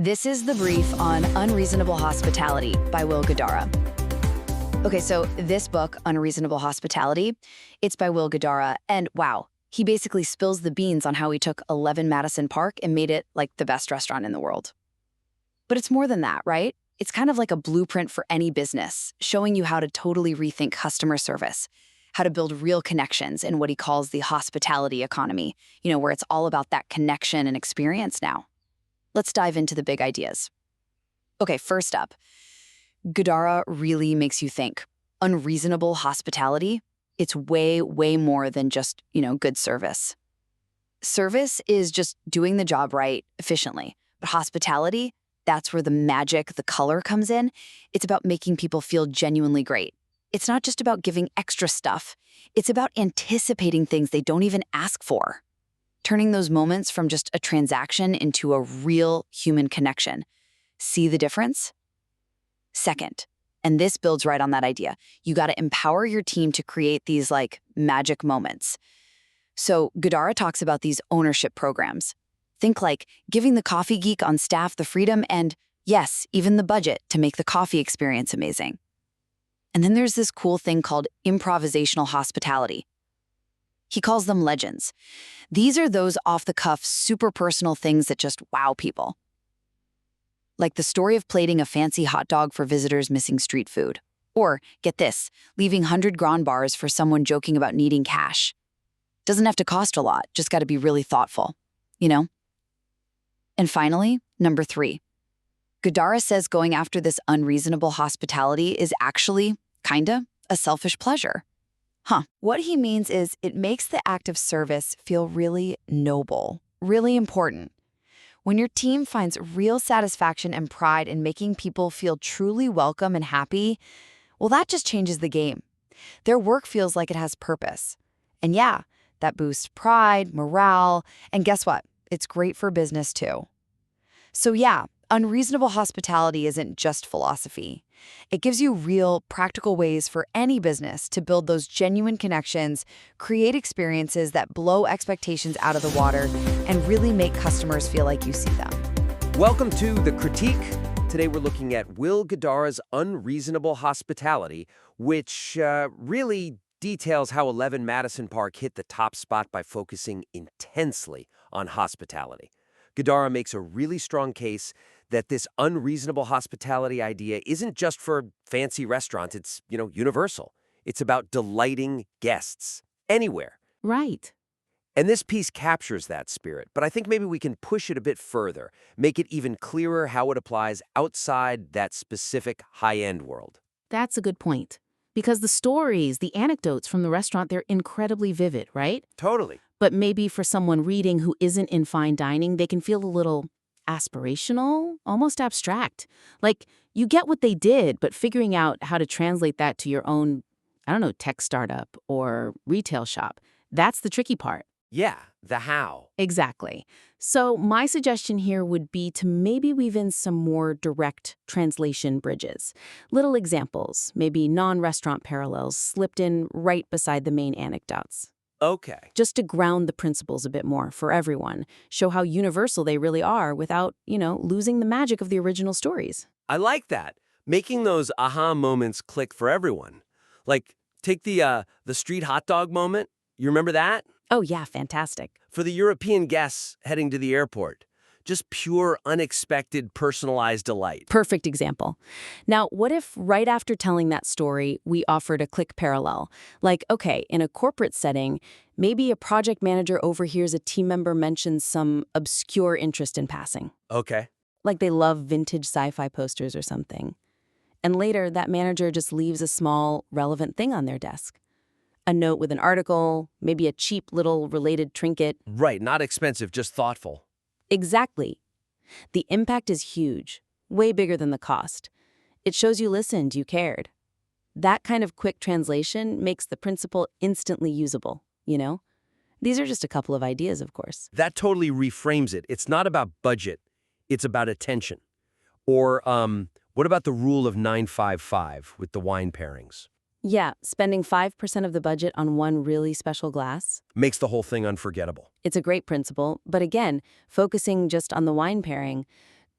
This is the brief on Unreasonable Hospitality by Guidara. Okay, so this book, Unreasonable Hospitality, it's by Guidara, and wow, he basically spills the beans on how he took 11 Madison Park and made it like the best restaurant in the world. But it's more than that, right? It's kind of like a blueprint for any business, showing you how to totally rethink customer service, how to build real connections in what he calls the hospitality economy, where it's all about that connection and experience now. Let's dive into the big ideas. Okay, first up, Guidara really makes you think. Unreasonable hospitality, it's way, way more than just, good service. Service is just doing the job right, efficiently. But hospitality, that's where the magic, the color comes in. It's about making people feel genuinely great. It's not just about giving extra stuff. It's about anticipating things they don't even ask for. Turning those moments from just a transaction into a real human connection. See the difference? Second, and this builds right on that idea, you got to empower your team to create these magic moments. So Guidara talks about these ownership programs. Think like giving the coffee geek on staff the freedom and, yes, even the budget to make the coffee experience amazing. And then there's this cool thing called improvisational hospitality. He calls them legends. These are those off-the-cuff, super personal things that just wow people. Like the story of plating a fancy hot dog for visitors missing street food. Or, get this, leaving 100 grand bars for someone joking about needing cash. Doesn't have to cost a lot, just got to be really thoughtful, And finally, number 3. Guidara says going after this unreasonable hospitality is actually, kinda, a selfish pleasure. What he means is it makes the act of service feel really noble, really important. When your team finds real satisfaction and pride in making people feel truly welcome and happy, well, that just changes the game. Their work feels like it has purpose. And yeah, that boosts pride, morale, and guess what? It's great for business too. So yeah, unreasonable hospitality isn't just philosophy. It gives you real, practical ways for any business to build those genuine connections, create experiences that blow expectations out of the water, and really make customers feel like you see them. Welcome to The Critique. Today we're looking at Guidara's Unreasonable Hospitality, which really details how 11 Madison Park hit the top spot by focusing intensely on hospitality. Guidara makes a really strong case that this unreasonable hospitality idea isn't just for fancy restaurants, it's, universal. It's about delighting guests anywhere. Right. And this piece captures that spirit, but I think maybe we can push it a bit further, make it even clearer how it applies outside that specific high-end world. That's a good point. Because the stories, the anecdotes from the restaurant, they're incredibly vivid, right? Totally. But maybe for someone reading who isn't in fine dining, they can feel a little aspirational, almost abstract. Like, you get what they did, but figuring out how to translate that to your own, tech startup or retail shop, that's the tricky part. Yeah, the how. Exactly. So my suggestion here would be to maybe weave in some more direct translation bridges. Little examples, maybe non-restaurant parallels slipped in right beside the main anecdotes. Okay. Just to ground the principles a bit more for everyone, show how universal they really are without, losing the magic of the original stories. I like that. Making those aha moments click for everyone. Like, take the street hot dog moment. You remember that? Oh yeah, fantastic. For the European guests heading to the airport. Just pure, unexpected, personalized delight. Perfect example. Now, what if right after telling that story, we offered a quick parallel? Like, okay, in a corporate setting, maybe a project manager overhears a team member mention some obscure interest in passing. Okay. Like they love vintage sci-fi posters or something. And later, that manager just leaves a small, relevant thing on their desk. A note with an article, maybe a cheap little related trinket. Right, not expensive, just thoughtful. Exactly. The impact is huge, way bigger than the cost. It shows you listened, you cared. That kind of quick translation makes the principle instantly usable, These are just a couple of ideas, of course. That totally reframes it. It's not about budget. It's about attention. Or what about the rule of 955 with the wine pairings? Yeah, spending 5% of the budget on one really special glass. Makes the whole thing unforgettable. It's a great principle, but again, focusing just on the wine pairing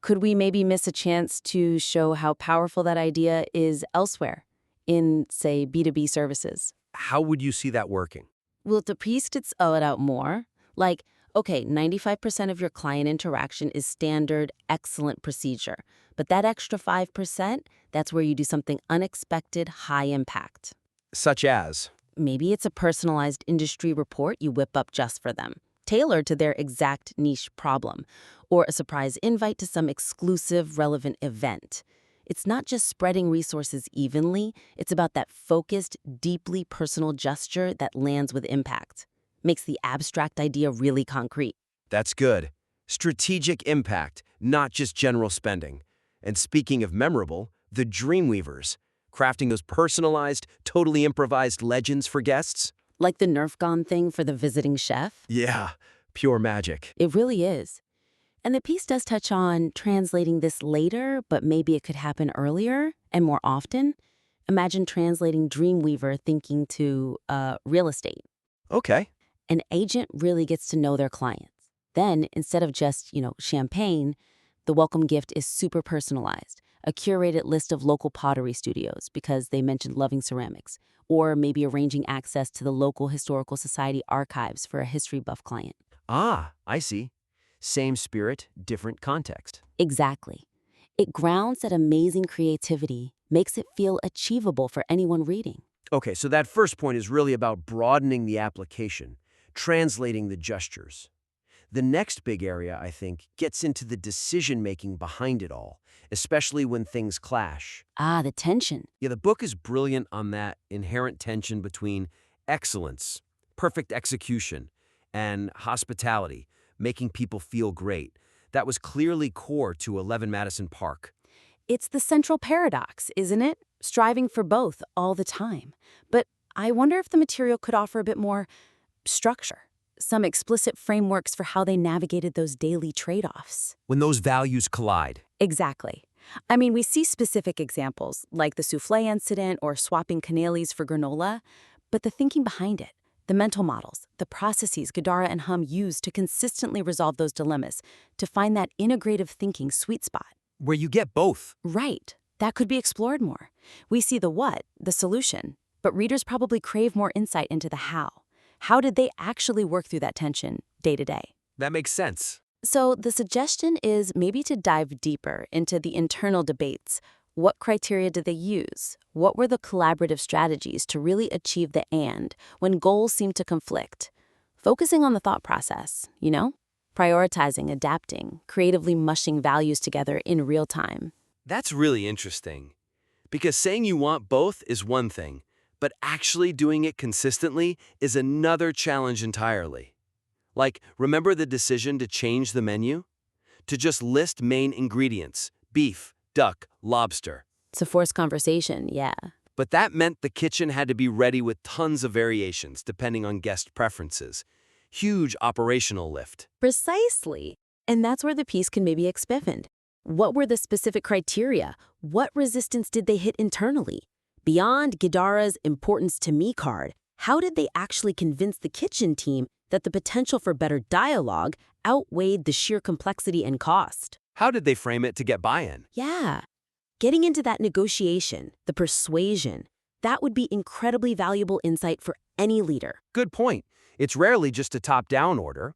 Could we maybe miss a chance to show how powerful that idea is elsewhere in, say, B2B services? How would you see that working? Well, the piece could spell it out more. Like, okay, 95% of your client interaction is standard, excellent procedure. But that extra 5%, that's where you do something unexpected, high impact. Such as? Maybe it's a personalized industry report you whip up just for them, tailored to their exact niche problem, or a surprise invite to some exclusive, relevant event. It's not just spreading resources evenly, it's about that focused, deeply personal gesture that lands with impact. Makes the abstract idea really concrete. That's good. Strategic impact, not just general spending. And speaking of memorable, the Dreamweavers, crafting those personalized, totally improvised legends for guests. Like the Nerf gun thing for the visiting chef? Yeah, pure magic. It really is. And the piece does touch on translating this later, but maybe it could happen earlier and more often. Imagine translating Dreamweaver thinking to real estate. Okay. An agent really gets to know their clients. Then, instead of just, champagne, the welcome gift is super personalized. A curated list of local pottery studios because they mentioned loving ceramics. Or maybe arranging access to the local historical society archives for a history buff client. Ah, I see. Same spirit, different context. Exactly. It grounds that amazing creativity, makes it feel achievable for anyone reading. Okay, so that first point is really about broadening the application, translating the gestures. The next big area, I think, gets into the decision-making behind it all, especially when things clash. Ah, the tension. Yeah, the book is brilliant on that inherent tension between excellence, perfect execution, and hospitality, making people feel great. That was clearly core to 11 Madison Park. It's the central paradox, isn't it? Striving for both all the time. But I wonder if the material could offer a bit more structure, some explicit frameworks for how they navigated those daily trade-offs. When those values collide. Exactly. I mean, we see specific examples, like the souffle incident or swapping cannelis for granola, but the thinking behind it, the mental models, the processes Guidara and Hum use to consistently resolve those dilemmas, to find that integrative thinking sweet spot. Where you get both. Right. That could be explored more. We see the what, the solution, but readers probably crave more insight into the how. How did they actually work through that tension day to day? That makes sense. So the suggestion is maybe to dive deeper into the internal debates. What criteria did they use? What were the collaborative strategies to really achieve the and when goals seem to conflict? Focusing on the thought process, prioritizing, adapting, creatively mushing values together in real time. That's really interesting. Because saying you want both is one thing, but actually doing it consistently is another challenge entirely. Like, remember the decision to change the menu? To just list main ingredients, beef, duck, lobster. It's a forced conversation, yeah. But that meant the kitchen had to be ready with tons of variations depending on guest preferences. Huge operational lift. Precisely. And that's where the piece can maybe expand. What were the specific criteria? What resistance did they hit internally? Beyond Guidara's importance to me card, how did they actually convince the kitchen team that the potential for better dialogue outweighed the sheer complexity and cost? How did they frame it to get buy-in? Yeah. Getting into that negotiation, the persuasion, that would be incredibly valuable insight for any leader. Good point. It's rarely just a top-down order.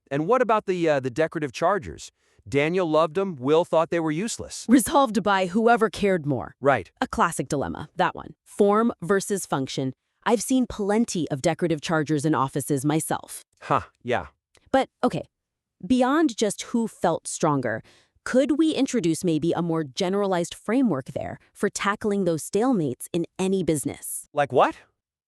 And what about the decorative chargers? Daniel loved them, Will thought they were useless. Resolved by whoever cared more. Right. A classic dilemma, that one. Form versus function. I've seen plenty of decorative chargers in offices myself. Yeah. But, okay, beyond just who felt stronger, could we introduce maybe a more generalized framework there for tackling those stalemates in any business? Like what?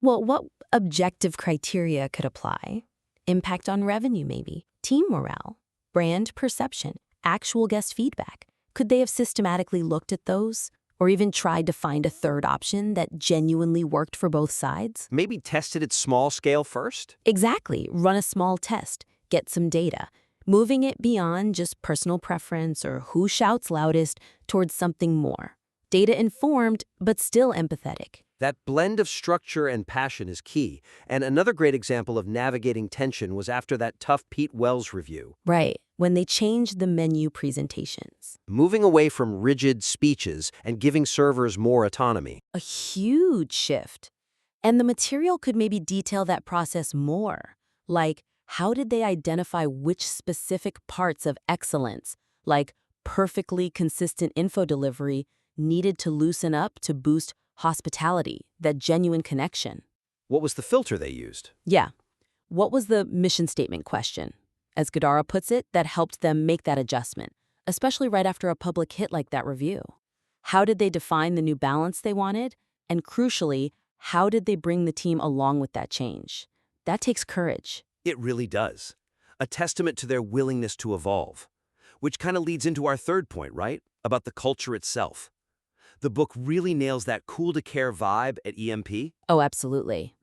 Well, what objective criteria could apply? Impact on revenue, maybe. Team morale. Brand perception. Actual guest feedback. Could they have systematically looked at those? Or even tried to find a third option that genuinely worked for both sides? Maybe tested at small scale first? Exactly. Run a small test. Get some data. Moving it beyond just personal preference or who shouts loudest towards something more. Data-informed, but still empathetic. That blend of structure and passion is key, and another great example of navigating tension was after that tough Pete Wells review. Right, when they changed the menu presentations. Moving away from rigid speeches and giving servers more autonomy. A huge shift. And the material could maybe detail that process more. Like, how did they identify which specific parts of excellence, like perfectly consistent info delivery, needed to loosen up to boost hospitality, that genuine connection? What was the filter they used? Yeah. What was the mission statement question? As Guidara puts it, that helped them make that adjustment, especially right after a public hit like that review. How did they define the new balance they wanted? And crucially, how did they bring the team along with that change? That takes courage. It really does. A testament to their willingness to evolve. Which kind of leads into our third point, right? About the culture itself. The book really nails that cool-to-care vibe at EMP. Oh, absolutely.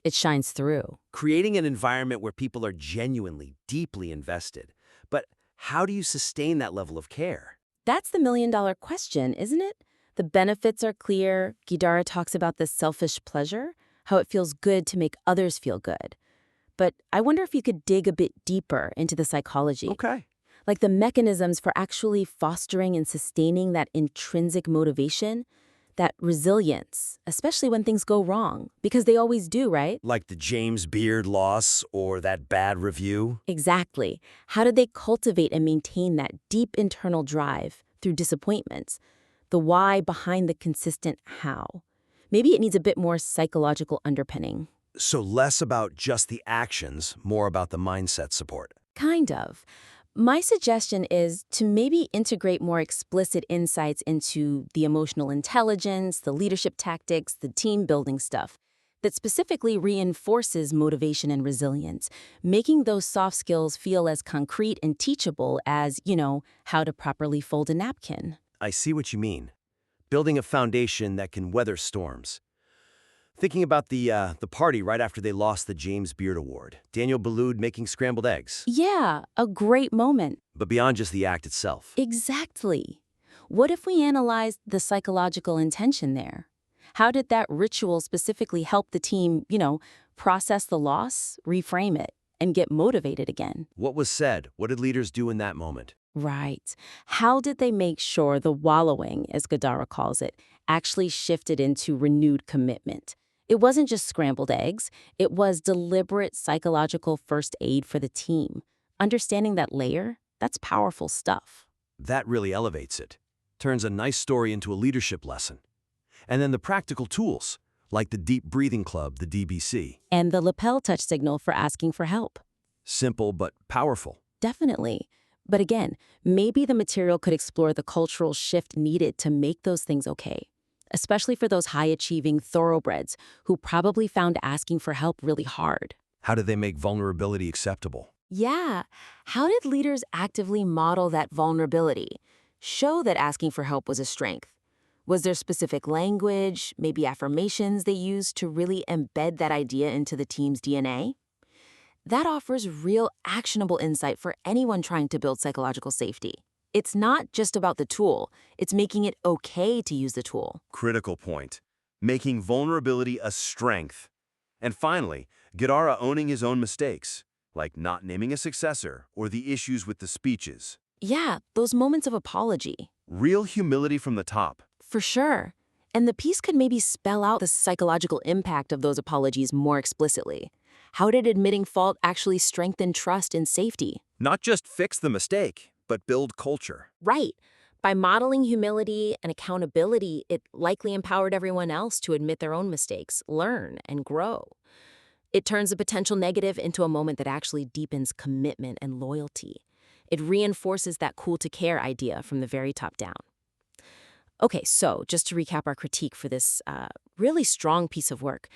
It shines through. Creating an environment where people are genuinely, deeply invested. But how do you sustain that level of care? That's the million-dollar question, isn't it? The benefits are clear. Guidara talks about this selfish pleasure, how it feels good to make others feel good. But I wonder if you could dig a bit deeper into the psychology. Okay. Like the mechanisms for actually fostering and sustaining that intrinsic motivation, that resilience, especially when things go wrong, because they always do, right? Like the James Beard loss or that bad review? Exactly. How did they cultivate and maintain that deep internal drive through disappointments? The why behind the consistent how. Maybe it needs a bit more psychological underpinning. So less about just the actions, more about the mindset support. Kind of. My suggestion is to maybe integrate more explicit insights into the emotional intelligence, the leadership tactics, the team building stuff that specifically reinforces motivation and resilience, making those soft skills feel as concrete and teachable as, how to properly fold a napkin. I see what you mean. Building a foundation that can weather storms. Thinking about the party right after they lost the James Beard Award. Daniel Boulud making scrambled eggs. Yeah, a great moment. But beyond just the act itself. Exactly. What if we analyzed the psychological intention there? How did that ritual specifically help the team, process the loss, reframe it, and get motivated again? What was said? What did leaders do in that moment? Right. How did they make sure the wallowing, as Guidara calls it, actually shifted into renewed commitment? It wasn't just scrambled eggs. It was deliberate psychological first aid for the team. Understanding that layer, that's powerful stuff. That really elevates it. Turns a nice story into a leadership lesson. And then the practical tools, like the Deep Breathing Club, the DBC. And the lapel touch signal for asking for help. Simple but powerful. Definitely. But again, maybe the material could explore the cultural shift needed to make those things okay, especially for those high-achieving thoroughbreds who probably found asking for help really hard. How did they make vulnerability acceptable? Yeah. How did leaders actively model that vulnerability? Show that asking for help was a strength? Was there specific language, maybe affirmations they used to really embed that idea into the team's DNA? That offers real actionable insight for anyone trying to build psychological safety. It's not just about the tool, it's making it okay to use the tool. Critical point. Making vulnerability a strength. And finally, Guidara owning his own mistakes, like not naming a successor or the issues with the speeches. Yeah, those moments of apology. Real humility from the top. For sure. And the piece could maybe spell out the psychological impact of those apologies more explicitly. How did admitting fault actually strengthen trust and safety? Not just fix the mistake, but build culture. Right. By modeling humility and accountability, it likely empowered everyone else to admit their own mistakes, learn, and grow. It turns a potential negative into a moment that actually deepens commitment and loyalty. It reinforces that cool to care idea from the very top down. Okay, so just to recap our critique for this really strong piece of work,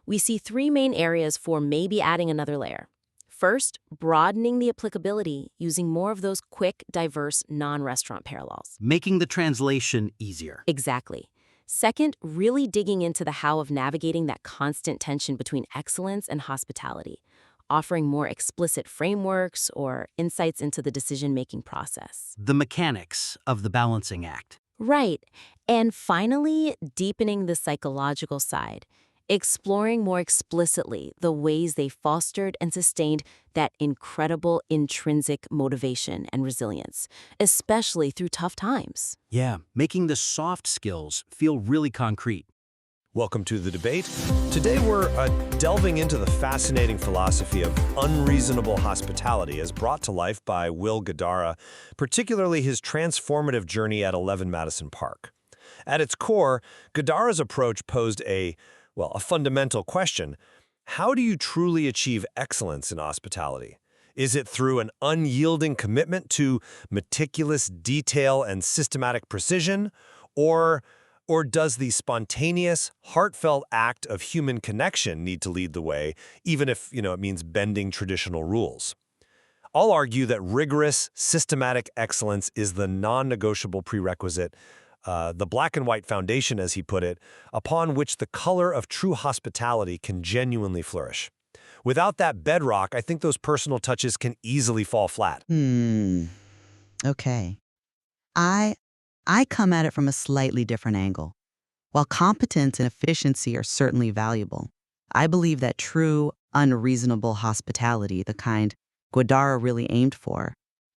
we see three main areas for maybe adding another layer. First, broadening the applicability using more of those quick, diverse, non-restaurant parallels. Making the translation easier. Exactly. Second, really digging into the how of navigating that constant tension between excellence and hospitality, offering more explicit frameworks or insights into the decision-making process. The mechanics of the balancing act. Right. And finally, deepening the psychological side, exploring more explicitly the ways they fostered and sustained that incredible intrinsic motivation and resilience, especially through tough times. Yeah, making the soft skills feel really concrete. Welcome to The Debate. Today we're delving into the fascinating philosophy of unreasonable hospitality as brought to life by Will Guidara, particularly his transformative journey at 11 Madison Park. At its core, Guidara's approach posed a fundamental question. How do you truly achieve excellence in hospitality? Is it through an unyielding commitment to meticulous detail and systematic precision, or does the spontaneous, heartfelt act of human connection need to lead the way, even if, it means bending traditional rules? I'll argue that rigorous, systematic excellence is the non-negotiable prerequisite, the black and white foundation, as he put it, upon which the color of true hospitality can genuinely flourish. Without that bedrock, I think those personal touches can easily fall flat. Okay. I come at it from a slightly different angle. While competence and efficiency are certainly valuable, I believe that true, unreasonable hospitality, the kind Guidara really aimed for,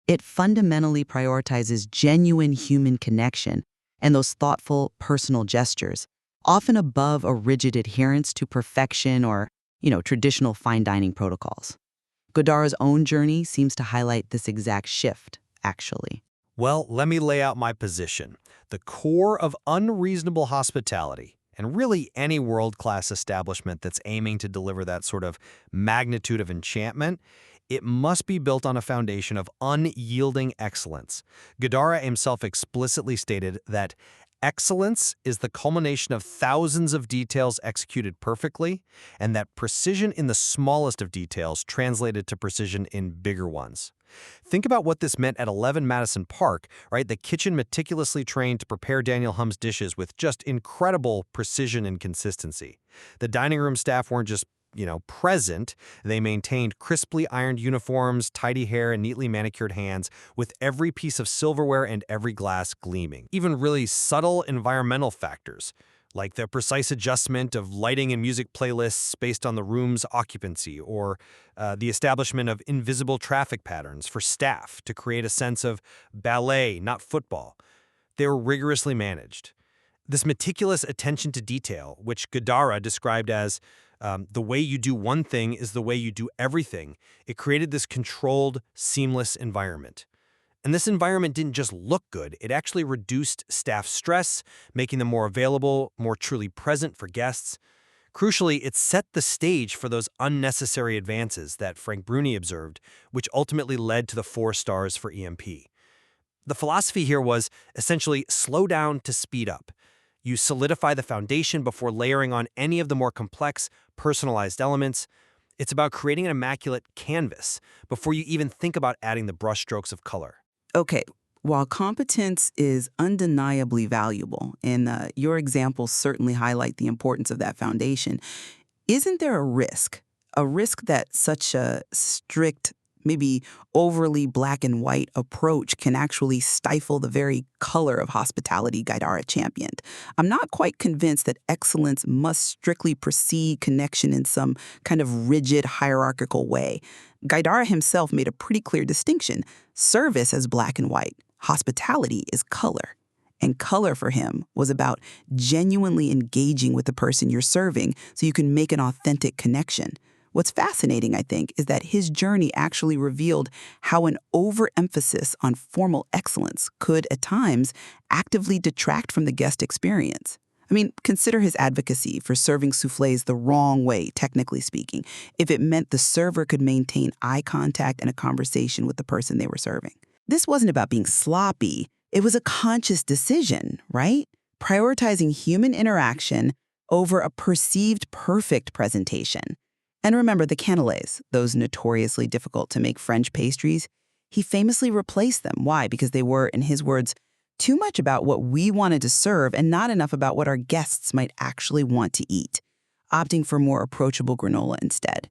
it fundamentally prioritizes genuine human connection and those thoughtful, personal gestures, often above a rigid adherence to perfection or, traditional fine dining protocols. Guidara's own journey seems to highlight this exact shift, actually. Well, let me lay out my position. The core of unreasonable hospitality, and really any world-class establishment that's aiming to deliver that sort of magnitude of enchantment, it must be built on a foundation of unyielding excellence. Guidara himself explicitly stated that excellence is the culmination of thousands of details executed perfectly, and that precision in the smallest of details translated to precision in bigger ones. Think about what this meant at 11 Madison Park, right? The kitchen meticulously trained to prepare Daniel Hum's dishes with just incredible precision and consistency. The dining room staff weren't just present. They maintained crisply ironed uniforms, tidy hair, and neatly manicured hands, with every piece of silverware and every glass gleaming. Even really subtle environmental factors, like the precise adjustment of lighting and music playlists based on the room's occupancy, or the establishment of invisible traffic patterns for staff to create a sense of ballet, not football. They were rigorously managed. This meticulous attention to detail, which Guidara described as the way you do one thing is the way you do everything, it created this controlled, seamless environment. And this environment didn't just look good, it actually reduced staff stress, making them more available, more truly present for guests. Crucially, it set the stage for those unnecessary advances that Frank Bruni observed, which ultimately led to the 4 stars for EMP. The philosophy here was essentially slow down to speed up. You solidify the foundation before layering on any of the more complex, personalized elements. It's about creating an immaculate canvas before you even think about adding the brushstrokes of color. Okay, while competence is undeniably valuable, and your examples certainly highlight the importance of that foundation, isn't there a risk? A risk that such a strict, maybe overly black and white approach can actually stifle the very color of hospitality Guidara championed. I'm not quite convinced that excellence must strictly precede connection in some kind of rigid hierarchical way. Guidara himself made a pretty clear distinction. Service is black and white. Hospitality is color. And color for him was about genuinely engaging with the person you're serving so you can make an authentic connection. What's fascinating, I think, is that his journey actually revealed how an overemphasis on formal excellence could, at times, actively detract from the guest experience. I mean, consider his advocacy for serving soufflés the wrong way, technically speaking, if it meant the server could maintain eye contact and a conversation with the person they were serving. This wasn't about being sloppy. It was a conscious decision, right? Prioritizing human interaction over a perceived perfect presentation. And remember the cannelés, those notoriously difficult to make French pastries? He famously replaced them. Why? Because they were, in his words, too much about what we wanted to serve and not enough about what our guests might actually want to eat, opting for more approachable granola instead.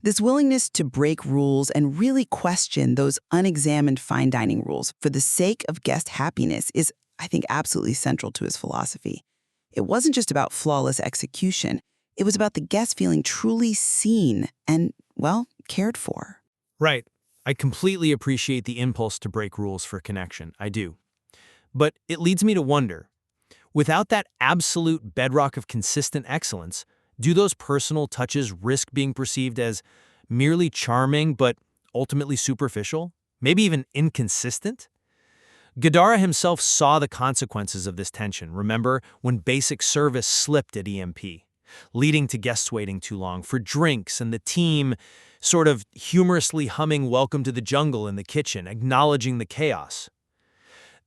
This willingness to break rules and really question those unexamined fine dining rules for the sake of guest happiness is I think, absolutely central to his philosophy. It wasn't just about flawless execution. It was about the guest feeling truly seen and, well, cared for. Right. I completely appreciate the impulse to break rules for connection. I do. But it leads me to wonder, without that absolute bedrock of consistent excellence, do those personal touches risk being perceived as merely charming but ultimately superficial? Maybe even inconsistent? Guidara himself saw the consequences of this tension, remember, when basic service slipped at EMP, leading to guests waiting too long for drinks and the team sort of humorously humming Welcome to the Jungle in the kitchen, acknowledging the chaos.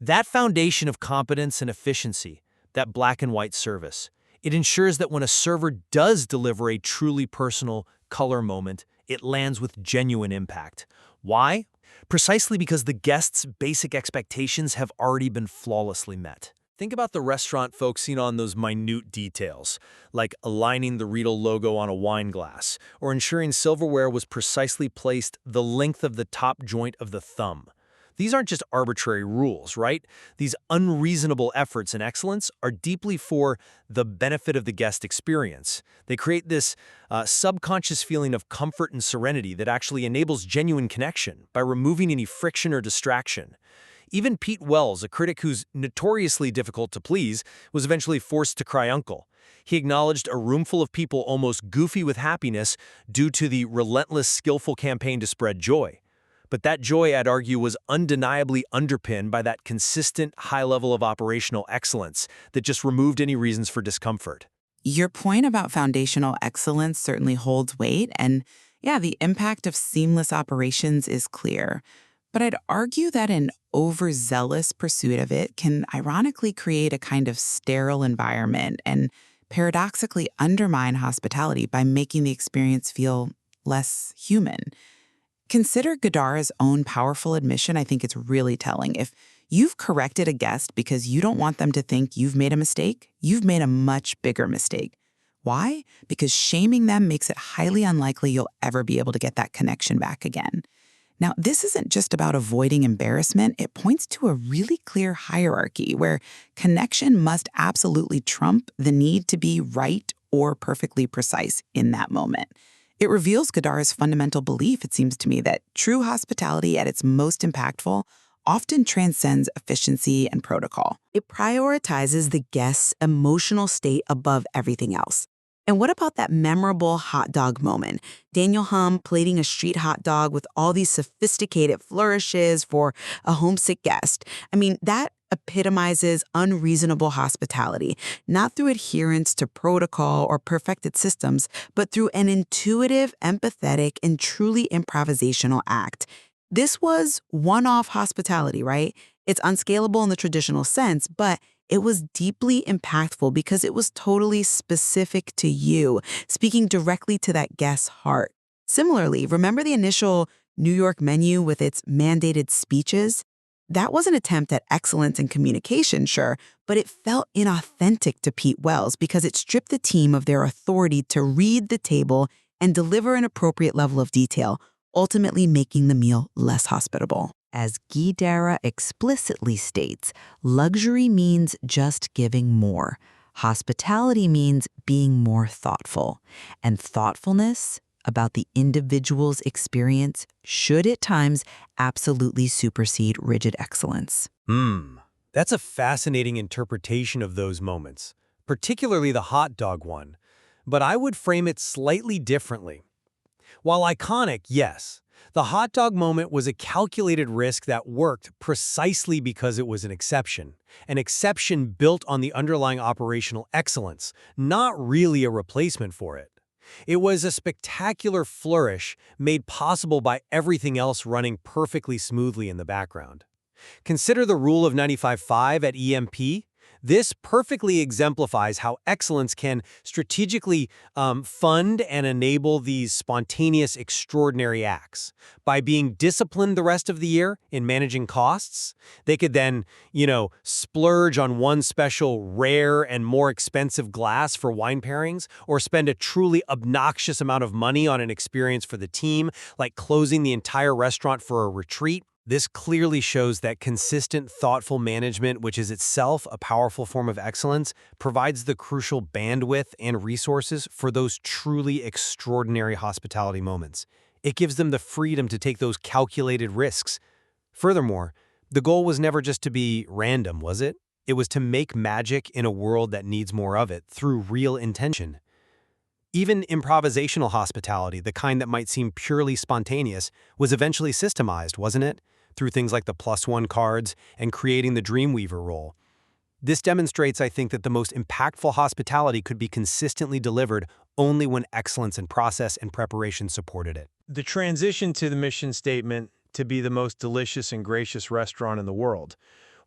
That foundation of competence and efficiency, that black and white service, it ensures that when a server does deliver a truly personal color moment, it lands with genuine impact. Why? Precisely because the guests' basic expectations have already been flawlessly met. Think about the restaurant focusing on those minute details, like aligning the Riedel logo on a wine glass, or ensuring silverware was precisely placed the length of the top joint of the thumb. These aren't just arbitrary rules, right? These unreasonable efforts in excellence are deeply for the benefit of the guest experience. They create this subconscious feeling of comfort and serenity that actually enables genuine connection by removing any friction or distraction. Even Pete Wells, a critic who's notoriously difficult to please, was eventually forced to cry uncle. He acknowledged a room full of people almost goofy with happiness due to the relentless, skillful campaign to spread joy. But that joy, I'd argue, was undeniably underpinned by that consistent high level of operational excellence that just removed any reasons for discomfort. Your point about foundational excellence certainly holds weight, and yeah, the impact of seamless operations is clear. But I'd argue that an overzealous pursuit of it can ironically create a kind of sterile environment and paradoxically undermine hospitality by making the experience feel less human. Consider Guidara's own powerful admission. I think it's really telling. If you've corrected a guest because you don't want them to think you've made a mistake, you've made a much bigger mistake. Why? Because shaming them makes it highly unlikely you'll ever be able to get that connection back again. Now, this isn't just about avoiding embarrassment. It points to a really clear hierarchy where connection must absolutely trump the need to be right or perfectly precise in that moment. It reveals Guidara's fundamental belief, it seems to me, that true hospitality at its most impactful often transcends efficiency and protocol. It prioritizes the guest's emotional state above everything else. And what about that memorable hot dog moment? Daniel Hum plating a street hot dog with all these sophisticated flourishes for a homesick guest. I mean, that epitomizes unreasonable hospitality, not through adherence to protocol or perfected systems, but through an intuitive, empathetic, and truly improvisational act. This was one-off hospitality, right? It's unscalable in the traditional sense, but it was deeply impactful because it was totally specific to you, speaking directly to that guest's heart. Similarly, remember the initial New York menu with its mandated speeches? That was an attempt at excellence in communication, sure, but it felt inauthentic to Pete Wells because it stripped the team of their authority to read the table and deliver an appropriate level of detail, ultimately making the meal less hospitable. As Guidara explicitly states, luxury means just giving more. Hospitality means being more thoughtful. And thoughtfulness about the individual's experience should at times absolutely supersede rigid excellence. That's a fascinating interpretation of those moments, particularly the hot dog one. But I would frame it slightly differently. While iconic, yes, the hot dog moment was a calculated risk that worked precisely because it was an exception built on the underlying operational excellence, not really a replacement for it. It was a spectacular flourish made possible by everything else running perfectly smoothly in the background. Consider the rule of 95.5 at EMP. This perfectly exemplifies how excellence can strategically fund and enable these spontaneous, extraordinary acts. By being disciplined the rest of the year in managing costs, they could then, splurge on one special rare and more expensive glass for wine pairings, or spend a truly obnoxious amount of money on an experience for the team, like closing the entire restaurant for a retreat. This clearly shows that consistent, thoughtful management, which is itself a powerful form of excellence, provides the crucial bandwidth and resources for those truly extraordinary hospitality moments. It gives them the freedom to take those calculated risks. Furthermore, the goal was never just to be random, was it? It was to make magic in a world that needs more of it through real intention. Even improvisational hospitality, the kind that might seem purely spontaneous, was eventually systemized, wasn't it? Through things like the +1 cards and creating the Dreamweaver role. This demonstrates, I think, that the most impactful hospitality could be consistently delivered only when excellence in process and preparation supported it. The transition to the mission statement to be the most delicious and gracious restaurant in the world.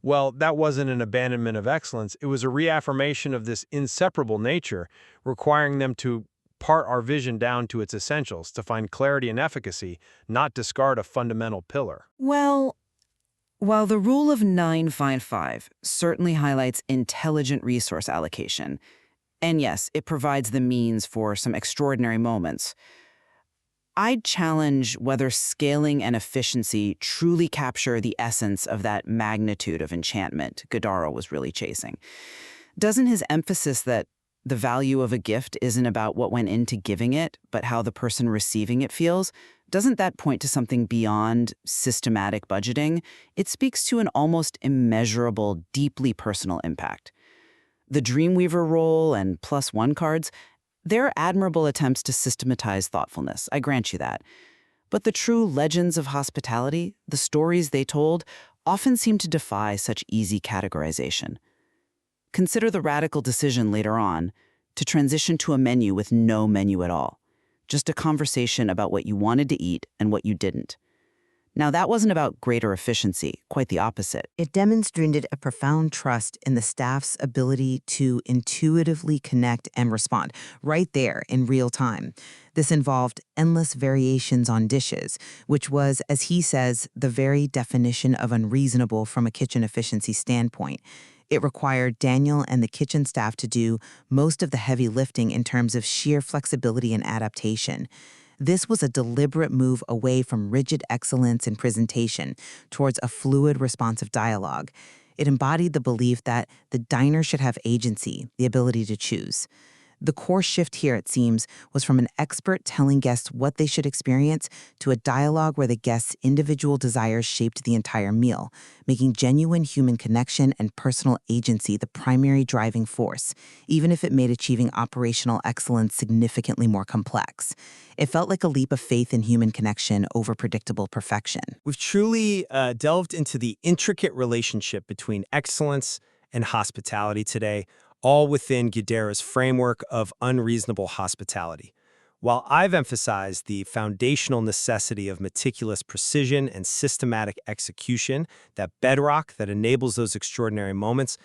Well, that wasn't an abandonment of excellence. It was a reaffirmation of this inseparable nature, requiring them to part our vision down to its essentials, to find clarity and efficacy, not discard a fundamental pillar. Well, while the rule of 9-5-5 certainly highlights intelligent resource allocation, and yes, it provides the means for some extraordinary moments, I'd challenge whether scaling and efficiency truly capture the essence of that magnitude of enchantment Guidara was really chasing. Doesn't his emphasis that the value of a gift isn't about what went into giving it, but how the person receiving it feels, doesn't that point to something beyond systematic budgeting? It speaks to an almost immeasurable, deeply personal impact. The Dreamweaver role and +1 cards, they're admirable attempts to systematize thoughtfulness, I grant you that. But the true legends of hospitality, the stories they told, often seem to defy such easy categorization. Consider the radical decision later on to transition to a menu with no menu at all. Just a conversation about what you wanted to eat and what you didn't. Now, that wasn't about greater efficiency, quite the opposite. It demonstrated a profound trust in the staff's ability to intuitively connect and respond right there in real time. This involved endless variations on dishes, which was, as he says, the very definition of unreasonable from a kitchen efficiency standpoint. It required Daniel and the kitchen staff to do most of the heavy lifting in terms of sheer flexibility and adaptation. This was a deliberate move away from rigid excellence in presentation towards a fluid, responsive dialogue. It embodied the belief that the diner should have agency, the ability to choose. The core shift here, it seems, was from an expert telling guests what they should experience to a dialogue where the guests' individual desires shaped the entire meal, making genuine human connection and personal agency the primary driving force, even if it made achieving operational excellence significantly more complex. It felt like a leap of faith in human connection over predictable perfection. We've truly delved into the intricate relationship between excellence and hospitality today, all within Guidara's framework of unreasonable hospitality. While I've emphasized the foundational necessity of meticulous precision and systematic execution, that bedrock that enables those extraordinary moments,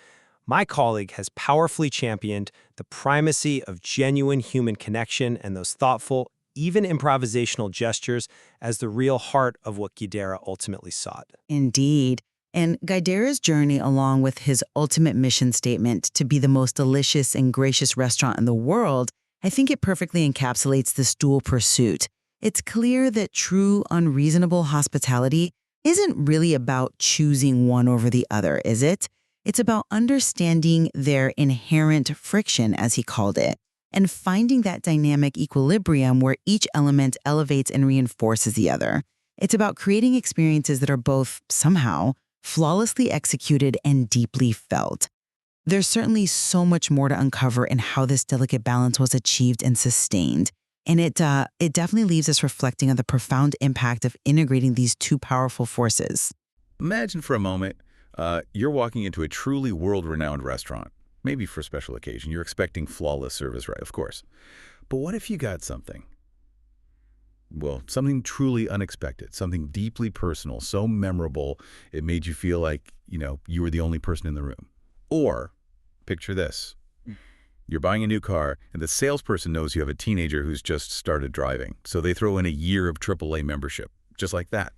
my colleague has powerfully championed the primacy of genuine human connection and those thoughtful, even improvisational gestures as the real heart of what Guidara ultimately sought. Indeed. And Guidara's journey, along with his ultimate mission statement to be the most delicious and gracious restaurant in the world, I think it perfectly encapsulates this dual pursuit. It's clear that true unreasonable hospitality isn't really about choosing one over the other, is it? It's about understanding their inherent friction, as he called it, and finding that dynamic equilibrium where each element elevates and reinforces the other. It's about creating experiences that are both, somehow, flawlessly executed and deeply felt. There's certainly so much more to uncover in how this delicate balance was achieved and sustained. And it definitely leaves us reflecting on the profound impact of integrating these two powerful forces. Imagine for a moment, you're walking into a truly world-renowned restaurant. Maybe for a special occasion. You're expecting flawless service, right? Of course. But what if you got something? Well, something truly unexpected, something deeply personal, so memorable, it made you feel like, you were the only person in the room. Or, picture this. You're buying a new car, and the salesperson knows you have a teenager who's just started driving, so they throw in a year of AAA membership, just like that.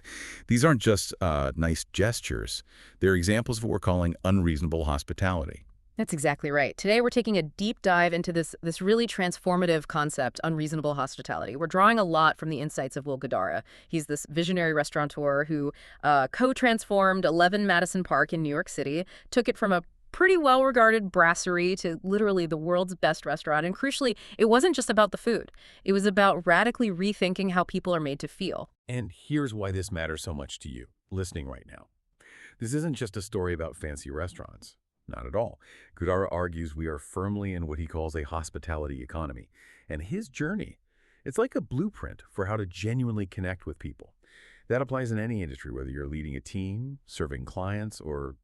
These aren't just nice gestures. They're examples of what we're calling unreasonable hospitality. That's exactly right. Today, we're taking a deep dive into this really transformative concept, unreasonable hospitality. We're drawing a lot from the insights of Will Guidara. He's this visionary restaurateur who co-transformed 11 Madison Park in New York City, took it from a pretty well-regarded brasserie to literally the world's best restaurant. And crucially, it wasn't just about the food. It was about radically rethinking how people are made to feel. And here's why this matters so much to you, listening right now. This isn't just a story about fancy restaurants. Not at all. Guidara argues we are firmly in what he calls a hospitality economy. And his journey, it's like a blueprint for how to genuinely connect with people. That applies in any industry, whether you're leading a team, serving clients, or,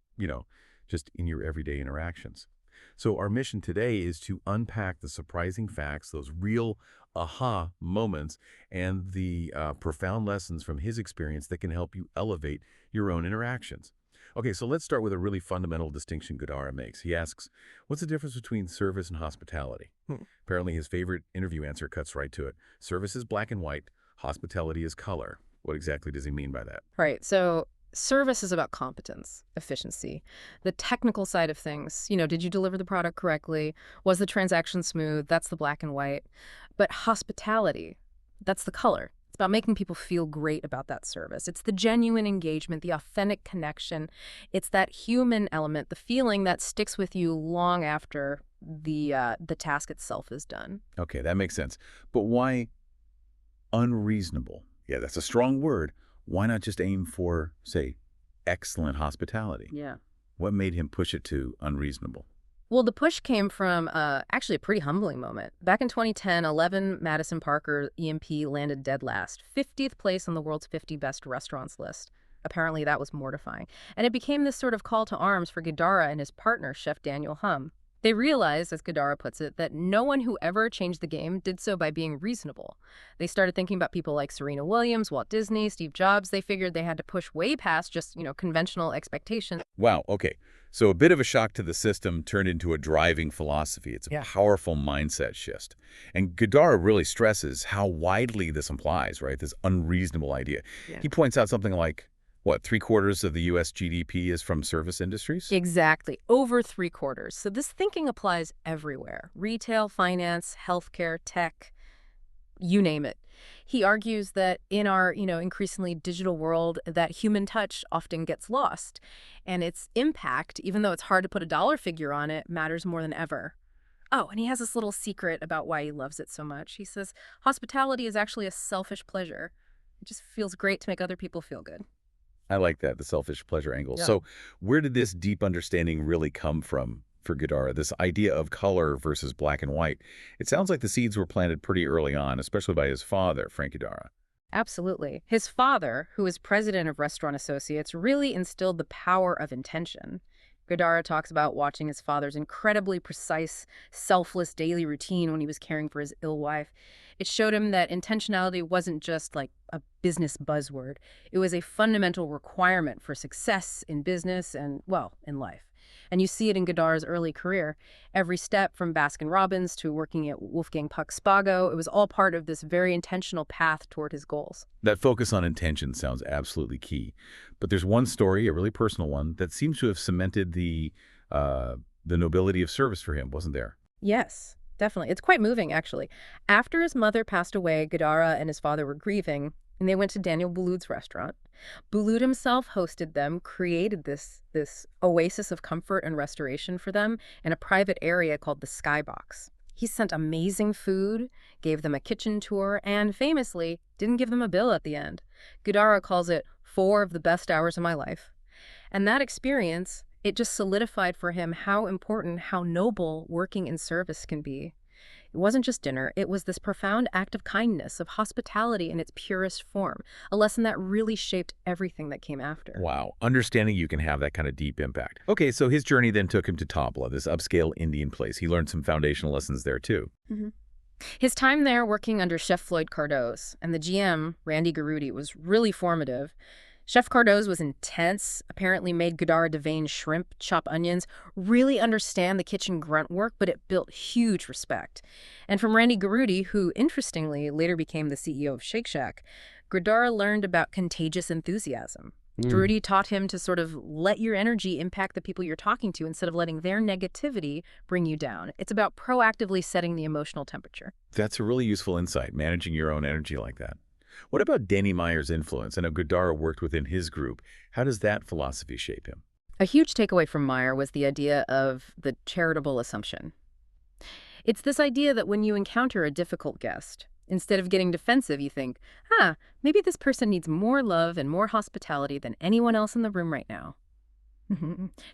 just in your everyday interactions. So our mission today is to unpack the surprising facts, those real aha moments, and the profound lessons from his experience that can help you elevate your own interactions. Okay, so let's start with a really fundamental distinction Guidara makes. He asks, what's the difference between service and hospitality? Apparently his favorite interview answer cuts right to it. Service is black and white, hospitality is color. What exactly does he mean by that? Right. So service is about competence, efficiency, the technical side of things. Did you deliver the product correctly? Was the transaction smooth? That's the black and white. But hospitality, that's the color. It's about making people feel great about that service. It's the genuine engagement, the authentic connection. It's that human element, the feeling that sticks with you long after the task itself is done. Okay, that makes sense. But why unreasonable? Yeah, that's a strong word. Why not just aim for, say, excellent hospitality? Yeah. What made him push it to unreasonable? Well, the push came from actually a pretty humbling moment. Back in 2010, 11 Madison Parker EMP landed dead last, 50th place on the world's 50 best restaurants list. Apparently, that was mortifying. And it became this sort of call to arms for Guidara and his partner, Chef Daniel Hum. They realized, as Guidara puts it, that no one who ever changed the game did so by being reasonable. They started thinking about people like Serena Williams, Walt Disney, Steve Jobs. They figured they had to push way past just, conventional expectations. Wow, okay. So a bit of a shock to the system turned into a driving philosophy. It's a powerful mindset shift. And Guidara really stresses how widely this implies, right? This unreasonable idea. Yeah. He points out something like, what, 3/4 of the U.S. GDP is from service industries? Exactly. Over 3/4. So this thinking applies everywhere. Retail, finance, healthcare, tech, you name it. He argues that in our, increasingly digital world, that human touch often gets lost. And its impact, even though it's hard to put a dollar figure on it, matters more than ever. Oh, and he has this little secret about why he loves it so much. He says, hospitality is actually a selfish pleasure. It just feels great to make other people feel good. I like that, the selfish pleasure angle. Yeah. So where did this deep understanding really come from for Guidara, this idea of color versus black and white? It sounds like the seeds were planted pretty early on, especially by his father, Frank Guidara. Absolutely. His father, who was president of Restaurant Associates, really instilled the power of intention. Guidara talks about watching his father's incredibly precise, selfless daily routine when he was caring for his ill wife. It showed him that intentionality wasn't just like a business buzzword. It was a fundamental requirement for success in business and, well, in life. And you see it in Guidara's early career. Every step from Baskin-Robbins to working at Wolfgang Puck's Spago, it was all part of this very intentional path toward his goals. That focus on intention sounds absolutely key. But there's one story, a really personal one, that seems to have cemented the nobility of service for him, wasn't there? Yes, definitely. It's quite moving, actually. After his mother passed away, Guidara and his father were grieving, and they went to Daniel Boulud's restaurant. Boulud himself hosted them, created this oasis of comfort and restoration for them in a private area called the Skybox. He sent amazing food, gave them a kitchen tour, and famously didn't give them a bill at the end. Guidara calls it 4 of the best hours of my life. And that experience, it just solidified for him how important, how noble working in service can be. It wasn't just dinner, it was this profound act of kindness, of hospitality in its purest form, a lesson that really shaped everything that came after. Wow, understanding you can have that kind of deep impact. Okay, so his journey then took him to Tabla, this upscale Indian place. He learned some foundational lessons there too. Mm-hmm. His time there working under Chef Floyd Cardoz and the GM, Randy Garudi, was really formative. Chef Cardoz was intense, apparently made Guidara devein shrimp, chop onions, really understand the kitchen grunt work, but it built huge respect. And from Randy Garudi, who interestingly later became the CEO of Shake Shack, Guidara learned about contagious enthusiasm. Drudy taught him to sort of let your energy impact the people you're talking to instead of letting their negativity bring you down. It's about proactively setting the emotional temperature. That's a really useful insight, managing your own energy like that. What about Danny Meyer's influence? I know Guidara worked within his group. How does that philosophy shape him? A huge takeaway from Meyer was the idea of the charitable assumption. It's this idea that when you encounter a difficult guest, instead of getting defensive, you think, maybe this person needs more love and more hospitality than anyone else in the room right now.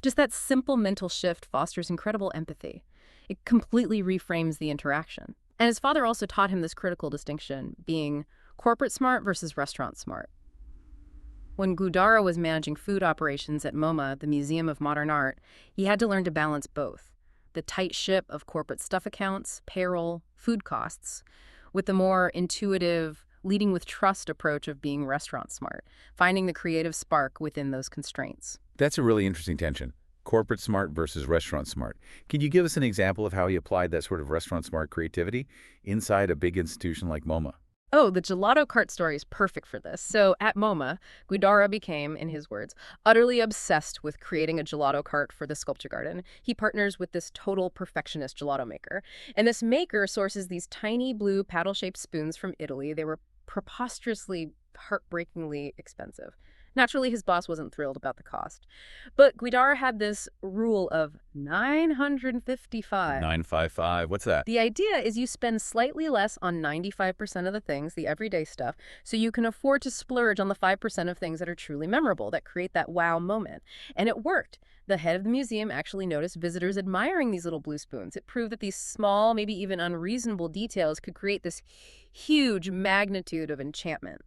Just that simple mental shift fosters incredible empathy. It completely reframes the interaction. And his father also taught him this critical distinction, being corporate smart versus restaurant smart. When Guidara was managing food operations at MoMA, the Museum of Modern Art, he had to learn to balance both. The tight ship of corporate stuff accounts, payroll, food costs, with the more intuitive, leading with trust approach of being restaurant smart, finding the creative spark within those constraints. That's a really interesting tension. Corporate smart versus restaurant smart. Can you give us an example of how he applied that sort of restaurant smart creativity inside a big institution like MoMA? Oh, the gelato cart story is perfect for this. So at MoMA, Guidara became, in his words, utterly obsessed with creating a gelato cart for the sculpture garden. He partners with this total perfectionist gelato maker. And this maker sources these tiny blue paddle-shaped spoons from Italy. They were preposterously, heartbreakingly expensive. Naturally, his boss wasn't thrilled about the cost. But Guidara had this rule of 955. 955, what's that? The idea is you spend slightly less on 95% of the things, the everyday stuff, so you can afford to splurge on the 5% of things that are truly memorable, that create that wow moment. And it worked. The head of the museum actually noticed visitors admiring these little blue spoons. It proved that these small, maybe even unreasonable details could create this huge magnitude of enchantment.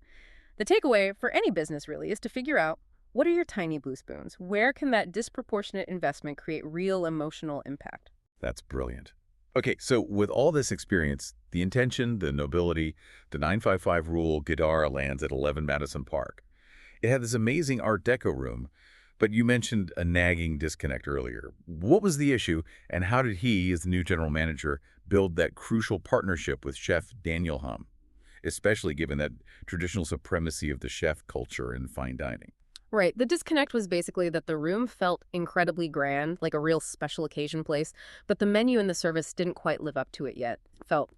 The takeaway for any business, really, is to figure out, what are your tiny blue spoons? Where can that disproportionate investment create real emotional impact? That's brilliant. Okay, so with all this experience, the intention, the nobility, the 955 rule, Guidara lands at 11 Madison Park. It had this amazing Art Deco room, but you mentioned a nagging disconnect earlier. What was the issue, and how did he, as the new general manager, build that crucial partnership with chef Daniel Hum, especially given that traditional supremacy of the chef culture in fine dining? Right. The disconnect was basically that the room felt incredibly grand, like a real special occasion place, but the menu and the service didn't quite live up to it yet. It felt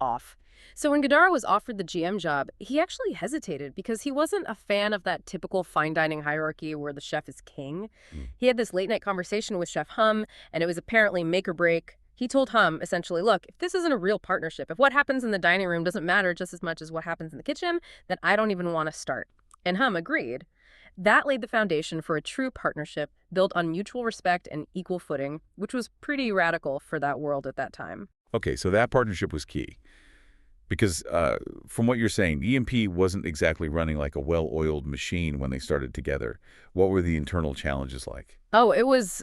off. So when Guidara was offered the GM job, he actually hesitated because he wasn't a fan of that typical fine dining hierarchy where the chef is king. He had this late-night conversation with Chef Hum, and it was apparently make or break. He told Hum, essentially, look, if this isn't a real partnership, if what happens in the dining room doesn't matter just as much as what happens in the kitchen, then I don't even want to start. And Hum agreed. That laid the foundation for a true partnership built on mutual respect and equal footing, which was pretty radical for that world at that time. Okay, so that partnership was key. Because from what you're saying, EMP wasn't exactly running like a well-oiled machine when they started together. What were the internal challenges like? Oh, it was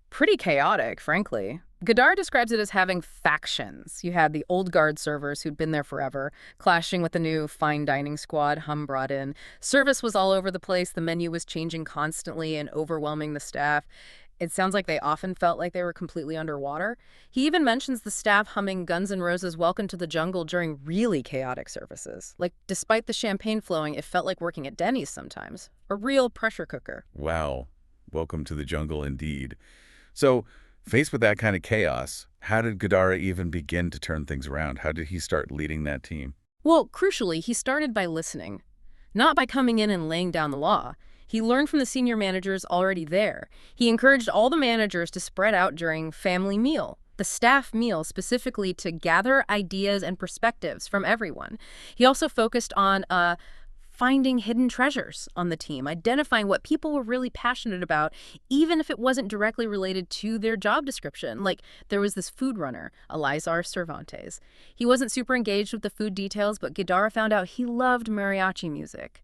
pretty chaotic, frankly. Guidara describes it as having factions. You had the old guard servers who'd been there forever, clashing with the new fine dining squad Hum brought in. Service was all over the place. The menu was changing constantly and overwhelming the staff. It sounds like they often felt like they were completely underwater. He even mentions the staff humming Guns N' Roses' Welcome to the Jungle during really chaotic services. Like, despite the champagne flowing, it felt like working at Denny's sometimes. A real pressure cooker. Wow. Welcome to the jungle indeed. So, faced with that kind of chaos, how did Guidara even begin to turn things around? How did he start leading that team? Well, crucially, he started by listening. Not by coming in and laying down the law. He learned from the senior managers already there. He encouraged all the managers to spread out during family meal, the staff meal, specifically to gather ideas and perspectives from everyone. He also focused on finding hidden treasures on the team, identifying what people were really passionate about, even if it wasn't directly related to their job description. Like, there was this food runner, Elizar Cervantes. He wasn't super engaged with the food details, but Guidara found out he loved mariachi music.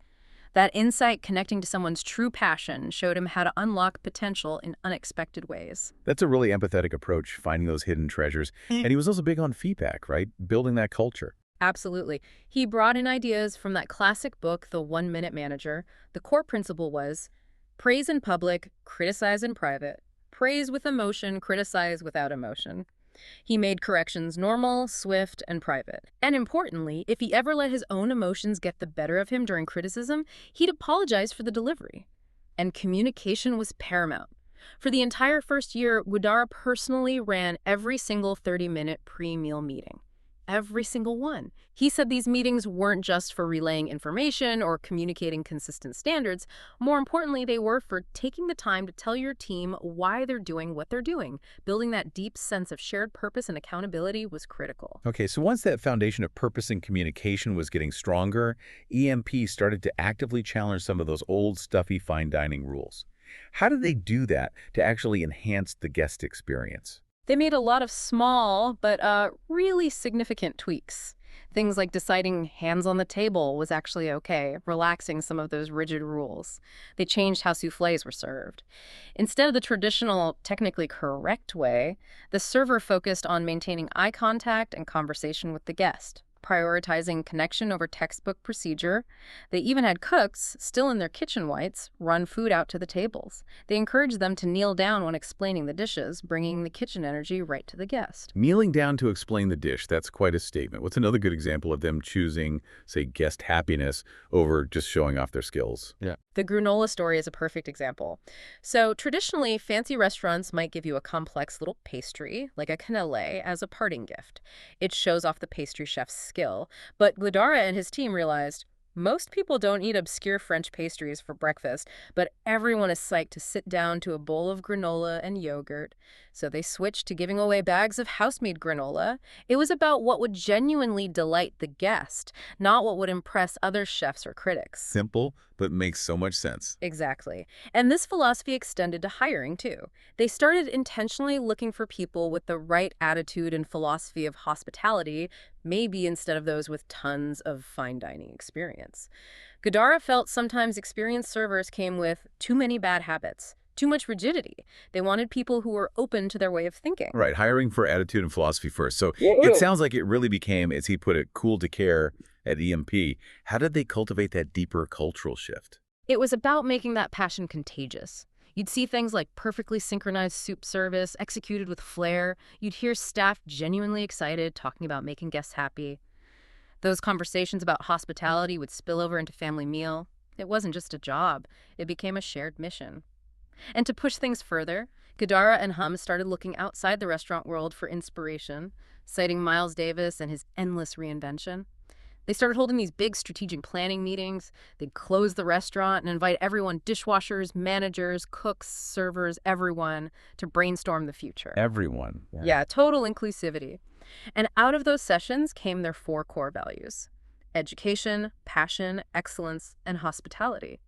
That insight connecting to someone's true passion showed him how to unlock potential in unexpected ways. That's a really empathetic approach, finding those hidden treasures. And he was also big on feedback, right? Building that culture. Absolutely. He brought in ideas from that classic book, The 1-Minute Manager. The core principle was praise in public, criticize in private. Praise with emotion, criticize without emotion. He made corrections normal, swift, and private. And importantly, if he ever let his own emotions get the better of him during criticism, he'd apologize for the delivery. and communication was paramount. For the entire first year, Guidara personally ran every single 30-minute pre-meal meeting. Every single one. He said these meetings weren't just for relaying information or communicating consistent standards. More importantly, they were for taking the time to tell your team why they're doing what they're doing. Building that deep sense of shared purpose and accountability was critical. Okay, so once that foundation of purpose and communication was getting stronger, EMP started to actively challenge some of those old, stuffy fine dining rules. How did they do that to actually enhance the guest experience? They made a lot of small but really significant tweaks. Things like deciding hands on the table was actually okay, relaxing some of those rigid rules. They changed how soufflés were served. Instead of the traditional, technically correct way, the server focused on maintaining eye contact and conversation with the guest, prioritizing connection over textbook procedure. They even had cooks, still in their kitchen whites, run food out to the tables. They encouraged them to kneel down when explaining the dishes, bringing the kitchen energy right to the guest. Kneeling down to explain the dish, that's quite a statement. What's another good example of them choosing, say, guest happiness over just showing off their skills? Yeah. The granola story is a perfect example. So traditionally, fancy restaurants might give you a complex little pastry, like a cannelé, as a parting gift. It shows off the pastry chef's skill. But Guidara and his team realized most people don't eat obscure French pastries for breakfast, but everyone is psyched to sit down to a bowl of granola and yogurt. So they switched to giving away bags of house-made granola. It was about what would genuinely delight the guest, not what would impress other chefs or critics. Simple, but makes so much sense. Exactly. And this philosophy extended to hiring, too. They started intentionally looking for people with the right attitude and philosophy of hospitality, maybe instead of those with tons of fine dining experience. Guidara felt sometimes experienced servers came with too many bad habits, too much rigidity. They wanted people who were open to their way of thinking. Right, hiring for attitude and philosophy first. So it sounds like it really became, as he put it, cool to care at EMP. How did they cultivate that deeper cultural shift? It was about making that passion contagious. You'd see things like perfectly synchronized soup service, executed with flair. You'd hear staff genuinely excited, talking about making guests happy. Those conversations about hospitality would spill over into family meal. It wasn't just a job. It became a shared mission. And to push things further, Guidara and Hum started looking outside the restaurant world for inspiration, citing Miles Davis and his endless reinvention. They started holding these big strategic planning meetings. They'd close the restaurant and invite everyone, dishwashers, managers, cooks, servers, everyone, to brainstorm the future. Everyone. Yeah, total inclusivity. And out of those sessions came their 4 core values: education, passion, excellence, and hospitality.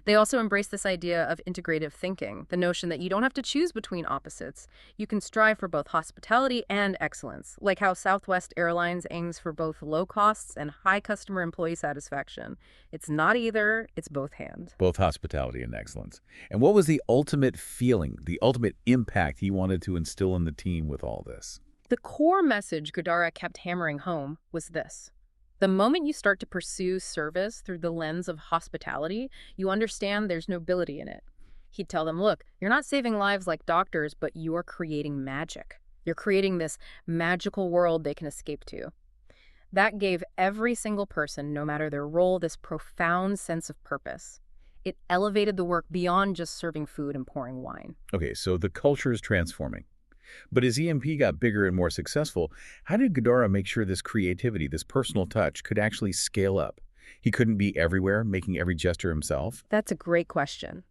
They also embraced this idea of integrative thinking, the notion that you don't have to choose between opposites. You can strive for both hospitality and excellence, like how Southwest Airlines aims for both low costs and high customer employee satisfaction. It's not either, it's both hand. Both hospitality and excellence. And what was the ultimate feeling, the ultimate impact he wanted to instill in the team with all this? The core message Guidara kept hammering home was this: the moment you start to pursue service through the lens of hospitality, you understand there's nobility in it. He'd tell them, look, you're not saving lives like doctors, but you're creating magic. You're creating this magical world they can escape to. That gave every single person, no matter their role, this profound sense of purpose. It elevated the work beyond just serving food and pouring wine. Okay, so the culture is transforming. But as EMP got bigger and more successful, how did Guidara make sure this creativity, this personal touch, could actually scale up? He couldn't be everywhere, making every gesture himself? That's a great question.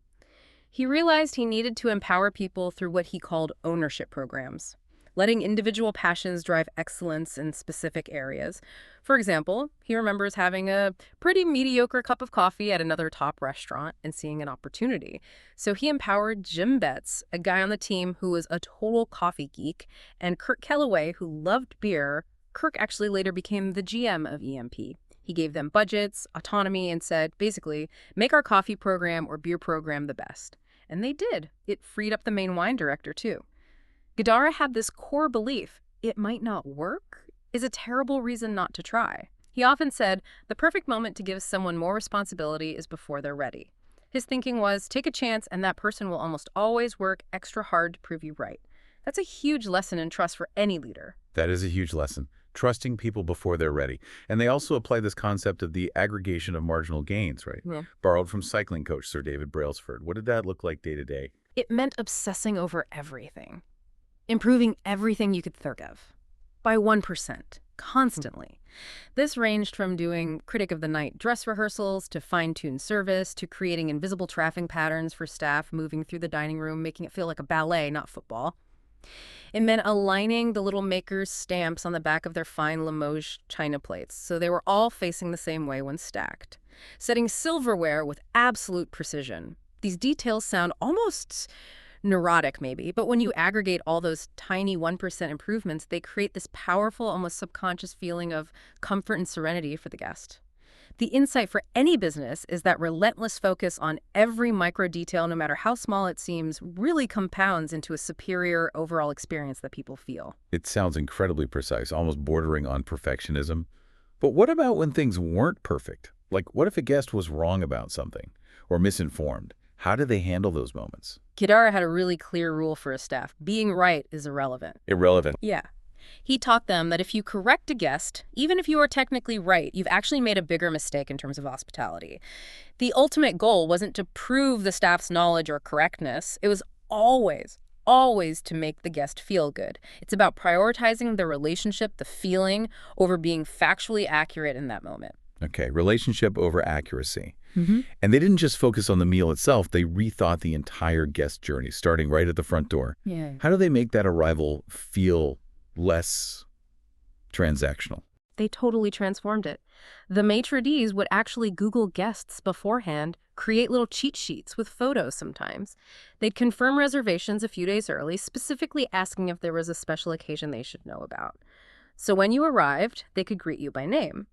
He realized he needed to empower people through what he called ownership programs, letting individual passions drive excellence in specific areas. For example, he remembers having a pretty mediocre cup of coffee at another top restaurant and seeing an opportunity. So he empowered Jim Betts, a guy on the team who was a total coffee geek, and Kirk Kellaway, who loved beer. Kirk actually later became the GM of EMP. He gave them budgets, autonomy, and said, basically, make our coffee program or beer program the best. And they did. It freed up the main wine director, too. Guidara had this core belief: it might not work is a terrible reason not to try. He often said, the perfect moment to give someone more responsibility is before they're ready. His thinking was, take a chance and that person will almost always work extra hard to prove you right. That's a huge lesson in trust for any leader. That is a huge lesson. trusting people before they're ready. And they also apply this concept of the aggregation of marginal gains, right? Yeah. Borrowed from cycling coach Sir David Brailsford. What did that look like day to day? It meant obsessing over everything, improving everything you could think of, by 1%, constantly. This ranged from doing critic of the night dress rehearsals to fine-tuned service to creating invisible traffic patterns for staff moving through the dining room, making it feel like a ballet, not football. It meant aligning the little makers' stamps on the back of their fine Limoges china plates so they were all facing the same way when stacked. Setting silverware with absolute precision. These details sound almost neurotic maybe, but when you aggregate all those tiny 1% improvements, they create this powerful, almost subconscious feeling of comfort and serenity for the guest. The insight for any business is that relentless focus on every micro detail, no matter how small it seems, really compounds into a superior overall experience that people feel. It sounds incredibly precise, almost bordering on perfectionism. But what about when things weren't perfect? Like, what if a guest was wrong about something or misinformed? How did they handle those moments? Guidara had a really clear rule for his staff. Being right is irrelevant. Irrelevant. Yeah. He taught them that if you correct a guest, even if you are technically right, you've actually made a bigger mistake in terms of hospitality. The ultimate goal wasn't to prove the staff's knowledge or correctness. It was always to make the guest feel good. It's about prioritizing the relationship, the feeling, over being factually accurate in that moment. Okay, relationship over accuracy. And they didn't just focus on the meal itself, they rethought the entire guest journey, starting right at the front door. Yeah. How do they make that arrival feel less transactional? They totally transformed it. The maitre d's would actually Google guests beforehand, create little cheat sheets with photos sometimes. They'd confirm reservations a few days early, specifically asking if there was a special occasion they should know about. So when you arrived, they could greet you by name.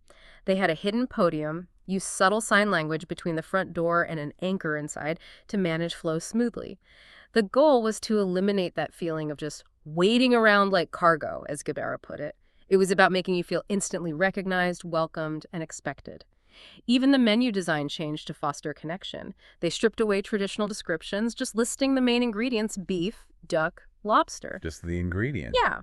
They had a hidden podium, used subtle sign language between the front door and an anchor inside to manage flow smoothly. The goal was to eliminate that feeling of just waiting around like cargo, as Guidara put it. It was about making you feel instantly recognized, welcomed, and expected. Even the menu design changed to foster connection. They stripped away traditional descriptions, just listing the main ingredients: beef, duck, lobster. Just the ingredient. Yeah,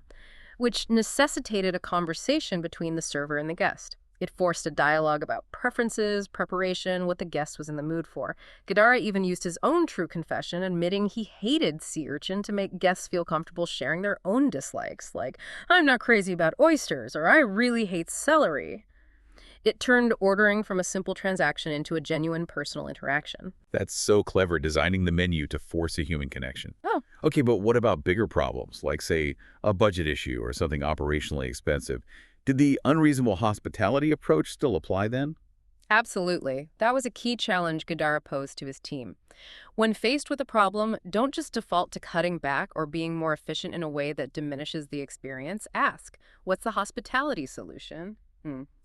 which necessitated a conversation between the server and the guest. It forced a dialogue about preferences, preparation, what the guest was in the mood for. Guidara even used his own true confession, admitting he hated sea urchin to make guests feel comfortable sharing their own dislikes, like, "I'm not crazy about oysters," or "I really hate celery." It turned ordering from a simple transaction into a genuine personal interaction. That's so clever, designing the menu to force a human connection. Oh. Okay, but what about bigger problems, like, say, a budget issue or something operationally expensive? Did the unreasonable hospitality approach still apply then? Absolutely. That was a key challenge Guidara posed to his team. When faced with a problem, don't just default to cutting back or being more efficient in a way that diminishes the experience. Ask, what's the hospitality solution?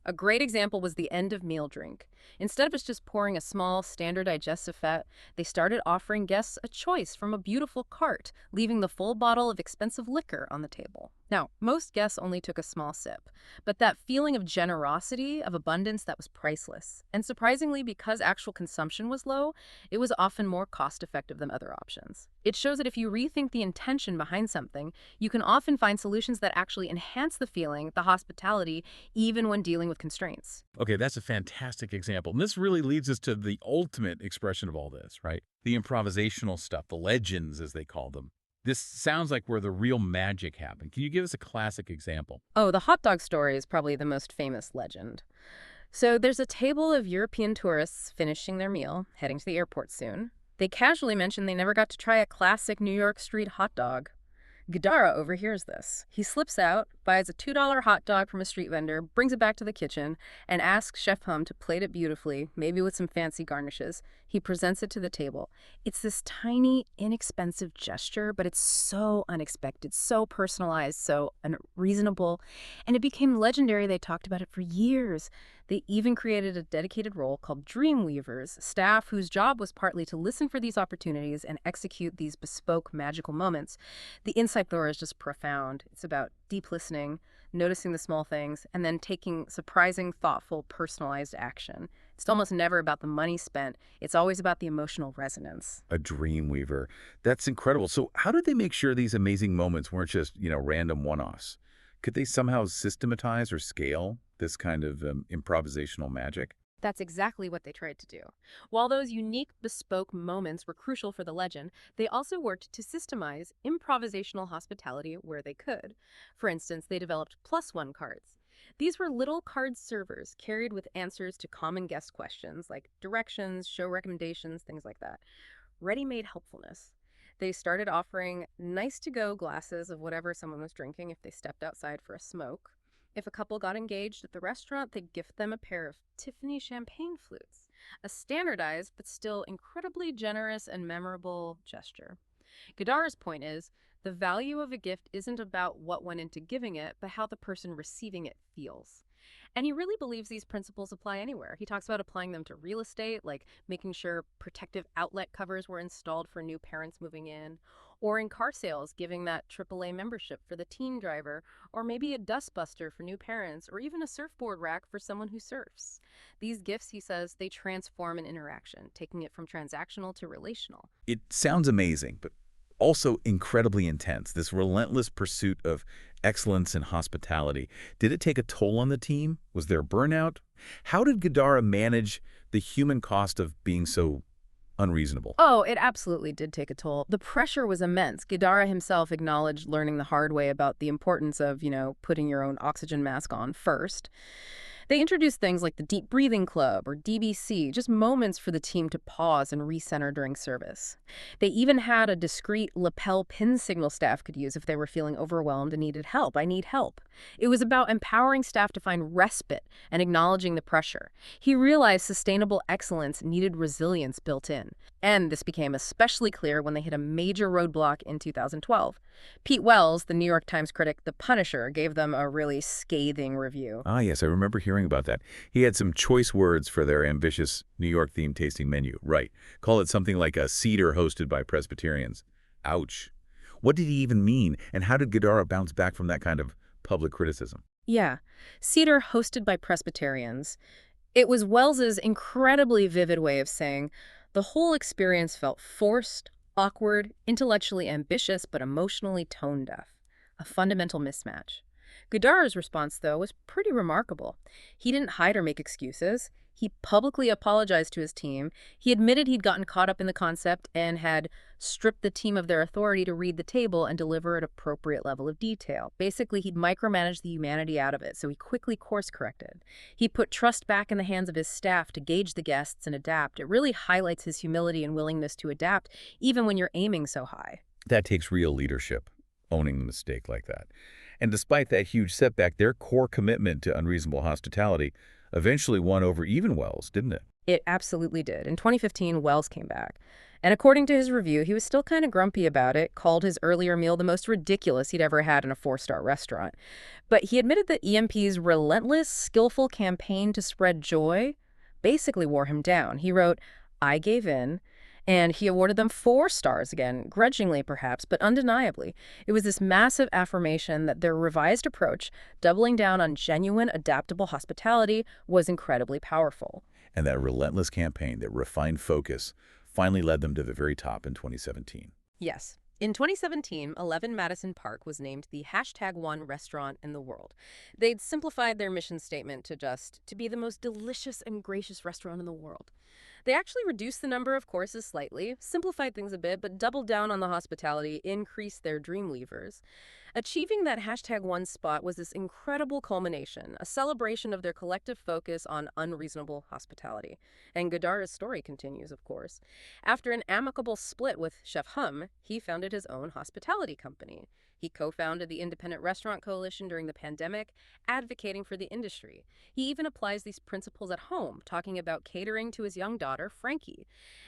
A great example was the end-of-meal drink. Instead of just pouring a small, standard digestive fat, they started offering guests a choice from a beautiful cart, leaving the full bottle of expensive liquor on the table. Now, most guests only took a small sip, but that feeling of generosity, of abundance, that was priceless. And surprisingly, because actual consumption was low, it was often more cost-effective than other options. It shows that if you rethink the intention behind something, you can often find solutions that actually enhance the feeling, the hospitality, even when dealing with constraints. Okay, that's a fantastic example. And this really leads us to the ultimate expression of all this, right? The improvisational stuff, the legends, as they call them. This sounds like where the real magic happened. Can you give us a classic example? Oh, the hot dog story is probably the most famous legend. So there's a table of European tourists finishing their meal, heading to the airport soon. They casually mention they never got to try a classic New York street hot dog. Guidara overhears this. He slips out, buys a $2 hot dog from a street vendor, brings it back to the kitchen, and asks Chef Hum to plate it beautifully, maybe with some fancy garnishes. He presents it to the table. It's this tiny, inexpensive gesture, but it's so unexpected, so personalized, so unreasonable, and it became legendary. They talked about it for years. They even created a dedicated role called Dreamweavers, staff whose job was partly to listen for these opportunities and execute these bespoke magical moments. The insight there is just profound. It's about deep listening, noticing the small things, and then taking surprising, thoughtful, personalized action. It's almost never about the money spent. It's always about the emotional resonance. A Dreamweaver. That's incredible. So how did they make sure these amazing moments weren't just, random one-offs? Could they somehow systematize or scale this kind of improvisational magic? That's exactly what they tried to do. While those unique, bespoke moments were crucial for the legend, they also worked to systemize improvisational hospitality where they could. For instance, they developed +1 cards. These were little card servers carried with answers to common guest questions like directions, show recommendations, things like that. Ready-made helpfulness. They started offering nice-to-go glasses of whatever someone was drinking if they stepped outside for a smoke. If a couple got engaged at the restaurant, they'd gift them a pair of Tiffany champagne flutes, a standardized but still incredibly generous and memorable gesture. Guidara's point is, the value of a gift isn't about what went into giving it, but how the person receiving it feels. And he really believes these principles apply anywhere. He talks about applying them to real estate, like making sure protective outlet covers were installed for new parents moving in, or in car sales, giving that AAA membership for the teen driver, or maybe a dustbuster for new parents, or even a surfboard rack for someone who surfs. These gifts, he says, they transform an interaction, taking it from transactional to relational. It sounds amazing, but also incredibly intense. This relentless pursuit of excellence in hospitality. Did it take a toll on the team? Was there burnout? How did Guidara manage the human cost of being so unreasonable? Oh, it absolutely did take a toll. The pressure was immense. Guidara himself acknowledged learning the hard way about the importance of, putting your own oxygen mask on first. They introduced things like the Deep Breathing Club or DBC, just moments for the team to pause and recenter during service. They even had a discreet lapel pin signal staff could use if they were feeling overwhelmed and needed help. I need help. It was about empowering staff to find respite and acknowledging the pressure. He realized sustainable excellence needed resilience built in. And this became especially clear when they hit a major roadblock in 2012. Pete Wells, the New York Times critic, The Punisher, gave them a really scathing review. Ah, yes, I remember hearing about that. He had some choice words for their ambitious New York-themed tasting menu. Right. Call it something like a cedar hosted by Presbyterians. Ouch. What did he even mean, and how did Guidara bounce back from that kind of public criticism? Yeah, cedar hosted by Presbyterians. It was Wells's incredibly vivid way of saying the whole experience felt forced, awkward, intellectually ambitious, but emotionally tone-deaf. A fundamental mismatch. Guidara's response, though, was pretty remarkable. He didn't hide or make excuses. He publicly apologized to his team. He admitted he'd gotten caught up in the concept and had stripped the team of their authority to read the table and deliver at appropriate level of detail. Basically, he'd micromanaged the humanity out of it, so he quickly course-corrected. He put trust back in the hands of his staff to gauge the guests and adapt. It really highlights his humility and willingness to adapt, even when you're aiming so high. That takes real leadership, owning the mistake like that. And despite that huge setback, their core commitment to unreasonable hospitality eventually won over even Wells, didn't it? It absolutely did. In 2015, Wells came back. And according to his review, he was still kind of grumpy about it, called his earlier meal the most ridiculous he'd ever had in a 4-star restaurant. But he admitted that EMP's relentless, skillful campaign to spread joy basically wore him down. He wrote, "I gave in," and he awarded them 4 stars again, grudgingly perhaps, but undeniably. It was this massive affirmation that their revised approach, doubling down on genuine, adaptable hospitality, was incredibly powerful. And that relentless campaign, that refined focus, finally led them to the very top in 2017. Yes. In 2017, 11 Madison Park was named the #1 restaurant in the world. They'd simplified their mission statement to be the most delicious and gracious restaurant in the world. They actually reduced the number of courses slightly, simplified things a bit, but doubled down on the hospitality, increased their dream levers. Achieving that #1 spot was this incredible culmination, a celebration of their collective focus on unreasonable hospitality. And Guidara's story continues, of course. After an amicable split with Chef Hum, he founded his own hospitality company. He co-founded the Independent Restaurant Coalition during the pandemic, advocating for the industry. He even applies these principles at home, talking about catering to his young daughter, Frankie.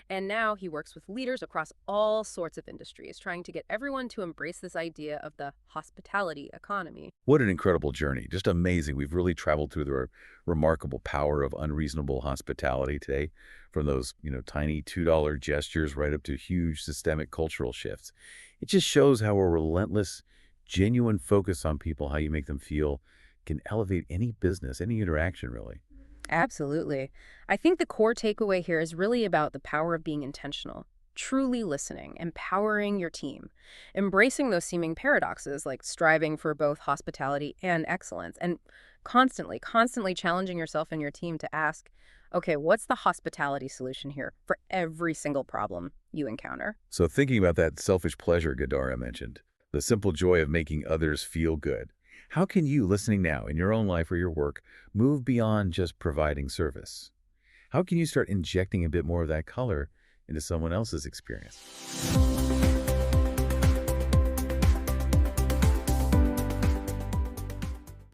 And now he works with leaders across all sorts of industries, trying to get everyone to embrace this idea of the hospitality economy. What an incredible journey. Just amazing. We've really traveled through the remarkable power of unreasonable hospitality today, from those, tiny $2 gestures right up to huge systemic cultural shifts. It just shows how a relentless, genuine focus on people, how you make them feel, can elevate any business, any interaction, really. Absolutely. I think the core takeaway here is really about the power of being intentional. truly listening, empowering your team, embracing those seeming paradoxes like striving for both hospitality and excellence, and constantly challenging yourself and your team to ask, okay, what's the hospitality solution here for every single problem you encounter? So thinking about that selfish pleasure Guidara mentioned, the simple joy of making others feel good, how can you, listening now in your own life or your work, move beyond just providing service? How can you start injecting a bit more of that color into someone else's experience?